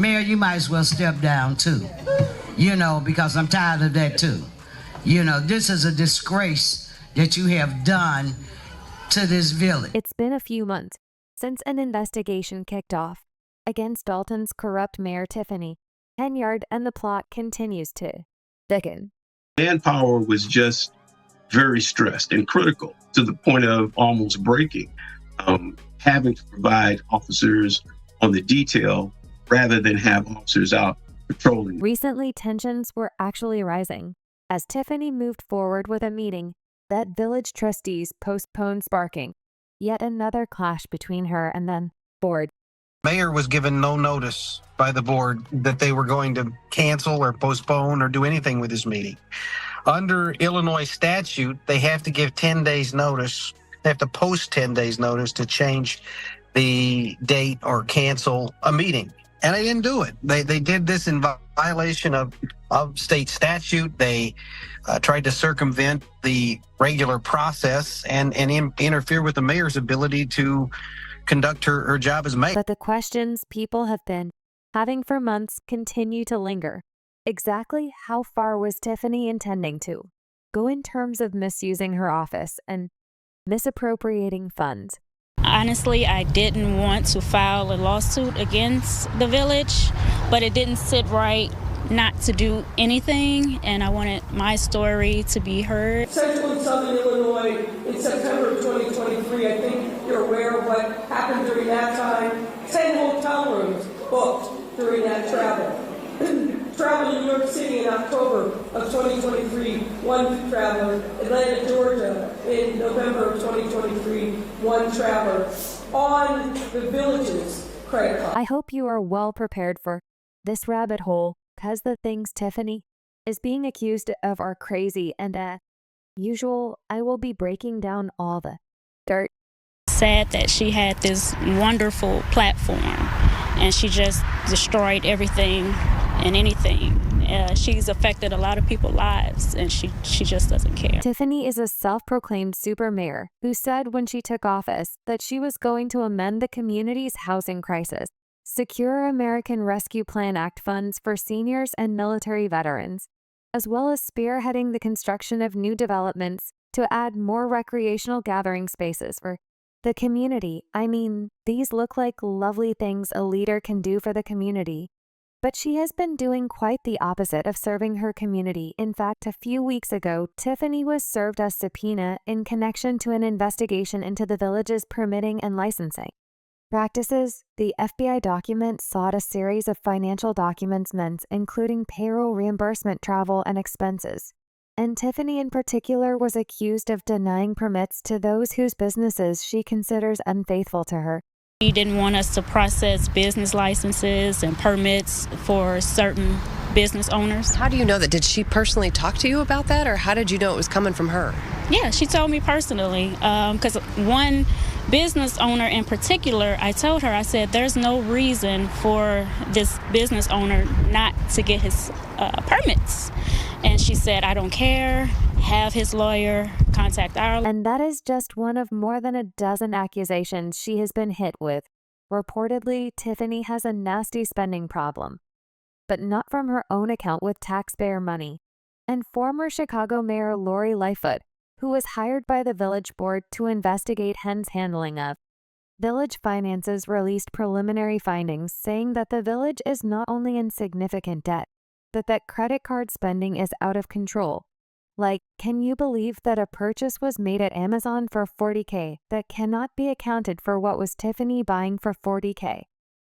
Mayor, you might as well step down too, because I'm tired of that too. This is a disgrace that you have done to this village. It's been a few months since an investigation kicked off against Dalton's corrupt Mayor Tiffany Henyard, and the plot continues to thicken. Manpower was just very stressed and critical to the point of almost breaking, having to provide officers on the detail rather than have officers out patrolling. Recently, tensions were actually rising as Tiffany moved forward with a meeting that village trustees postponed, sparking yet another clash between her and the board. Mayor was given no notice by the board that they were going to cancel or postpone or do anything with this meeting. Under Illinois statute, they have to give 10 days notice. They have to post 10 days notice to change the date or cancel a meeting. And they didn't do it. They did this in violation of state statute. They tried to circumvent the regular process and interfere with the mayor's ability to conduct her job as mayor. But the questions people have been having for months continue to linger. Exactly how far was Tiffany intending to go in terms of misusing her office and misappropriating funds? Honestly, I didn't want to file a lawsuit against the village, but it didn't sit right not to do anything, and I wanted my story to be heard. Central and Southern Illinois in September of 2023, I think you're aware of what happened during that time. 10 hotel rooms booked during that travel. Travel to New York City in October of 2023, one traveler. Atlanta, Georgia in November of 2023, one traveler. On the village's credit card. I hope you are well prepared for this rabbit hole, because the things Tiffany is being accused of are crazy, and as usual, I will be breaking down all the dirt. Sad that she had this wonderful platform and she just destroyed everything and anything. She's affected a lot of people's lives, and she just doesn't care. Tiffany is a self-proclaimed super mayor who said when she took office that she was going to amend the community's housing crisis, secure American Rescue Plan Act funds for seniors and military veterans, as well as spearheading the construction of new developments to add more recreational gathering spaces for the community. I mean, these look like lovely things a leader can do for the community. But she has been doing quite the opposite of serving her community. In fact, a few weeks ago, Tiffany was served a subpoena in connection to an investigation into the village's permitting and licensing practices. The FBI document sought a series of financial documents, including payroll reimbursement, travel, and expenses. And Tiffany in particular was accused of denying permits to those whose businesses she considers unfaithful to her. He didn't want us to process business licenses and permits for certain business owners. How do you know that? Did she personally talk to you about that, or how did you know it was coming from her? Yeah, she told me personally, because one business owner in particular, I told her, I said, there's no reason for this business owner not to get his permits. And she said, I don't care, have his lawyer contact our. And that is just one of more than a dozen accusations she has been hit with. Reportedly, Tiffany has a nasty spending problem, but not from her own account with taxpayer money. And former Chicago Mayor Lori Lightfoot, who was hired by the village board to investigate Hen's handling of village finances, released preliminary findings saying that the village is not only in significant debt, but that credit card spending is out of control. Like, can you believe that a purchase was made at Amazon for $40K that cannot be accounted for what was Tiffany buying for $40K?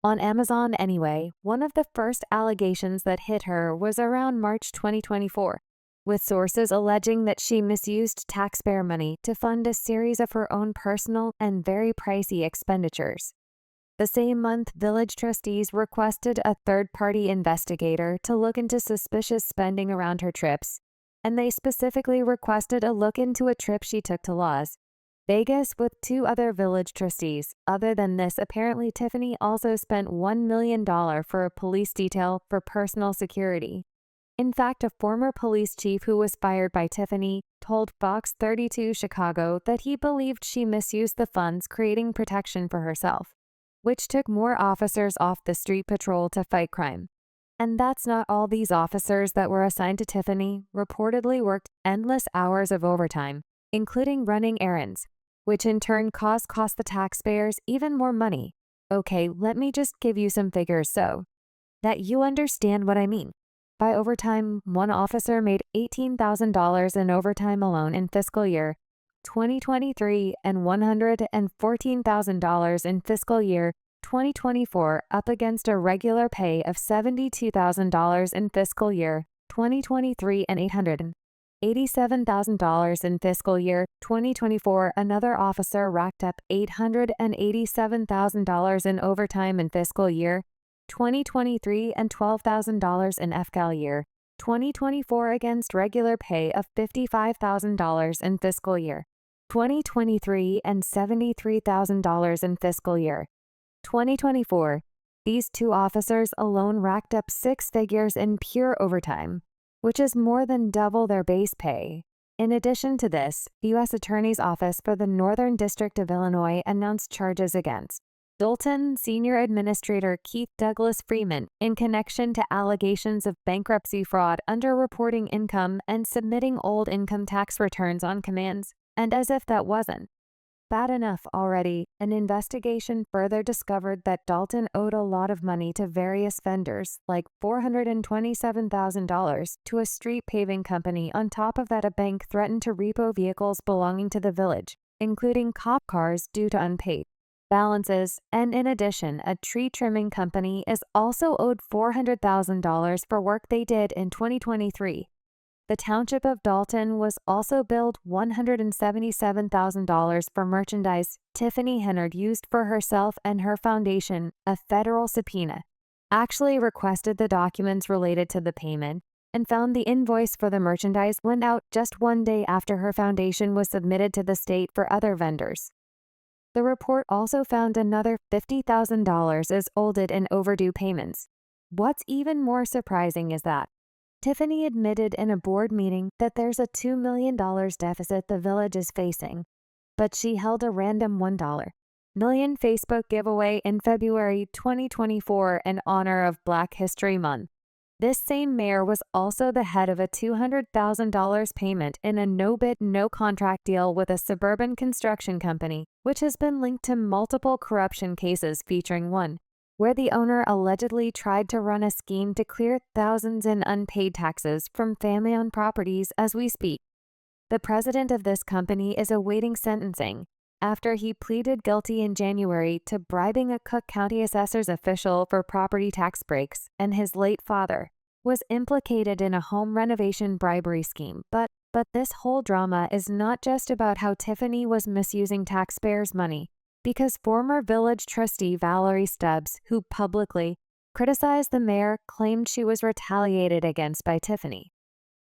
On Amazon anyway. One of the first allegations that hit her was around March 2024, with sources alleging that she misused taxpayer money to fund a series of her own personal and very pricey expenditures. The same month, village trustees requested a third-party investigator to look into suspicious spending around her trips, and they specifically requested a look into a trip she took to Las Vegas with 2 other village trustees. Other than this, apparently Tiffany also spent $1 million for a police detail for personal security. In fact, a former police chief who was fired by Tiffany told Fox 32 Chicago that he believed she misused the funds, creating protection for herself. which took more officers off the street patrol to fight crime. And that's not all. These officers that were assigned to Tiffany reportedly worked endless hours of overtime, including running errands, which in turn cost the taxpayers even more money. Okay, let me just give you some figures so that you understand what I mean. By overtime, one officer made $18,000 in overtime alone in fiscal year 2023 and $114,000 in fiscal year 2024, up against a regular pay of $72,000 in fiscal year 2023 and $887,000 in fiscal year 2024. Another officer racked up $887,000 in overtime in fiscal year 2023 and $12,000 in FCAL year 2024 against regular pay of $55,000 in fiscal year 2023 and $73,000 in fiscal year 2024. These two officers alone racked up six figures in pure overtime, which is more than double their base pay. In addition to this, the U.S. Attorney's Office for the Northern District of Illinois announced charges against Dalton Senior Administrator Keith Douglas Freeman in connection to allegations of bankruptcy fraud, underreporting income, and submitting old income tax returns on commands. And as if that wasn't bad enough already, an investigation further discovered that Dalton owed a lot of money to various vendors, like $427,000 to a street paving company. On top of that, a bank threatened to repo vehicles belonging to the village, including cop cars, due to unpaid balances. And in addition, a tree trimming company is also owed $400,000 for work they did in 2023. The Township of Dalton was also billed $177,000 for merchandise Tiffany Henyard used for herself and her foundation. A federal subpoena actually requested the documents related to the payment and found the invoice for the merchandise went out just one day after her foundation was submitted to the state for other vendors. The report also found another $50,000 is owed in overdue payments. What's even more surprising is that Tiffany admitted in a board meeting that there's a $2 million deficit the village is facing, but she held a random $1 million Facebook giveaway in February 2024 in honor of Black History Month. This same mayor was also the head of a $200,000 payment in a no-bid, no-contract deal with a suburban construction company, which has been linked to multiple corruption cases, featuring one where the owner allegedly tried to run a scheme to clear thousands in unpaid taxes from family-owned properties as we speak. The president of this company is awaiting sentencing after he pleaded guilty in January to bribing a Cook County assessor's official for property tax breaks, and his late father was implicated in a home renovation bribery scheme. But this whole drama is not just about how Tiffany was misusing taxpayers' money, because former village trustee Valerie Stubbs, who publicly criticized the mayor, claimed she was retaliated against by Tiffany.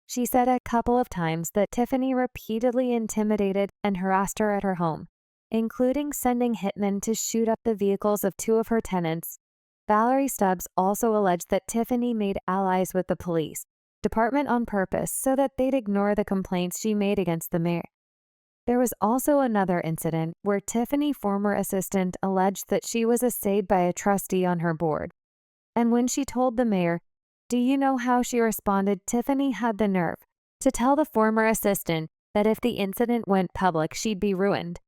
She said a couple of times that Tiffany repeatedly intimidated and harassed her at her home, including sending hitmen to shoot up the vehicles of two of her tenants. Valerie Stubbs also alleged that Tiffany made allies with the police department on purpose so that they'd ignore the complaints she made against the mayor. There was also another incident where Tiffany's former assistant alleged that she was assayed by a trustee on her board. And when she told the mayor, do you know how she responded? Tiffany had the nerve to tell the former assistant that if the incident went public, she'd be ruined.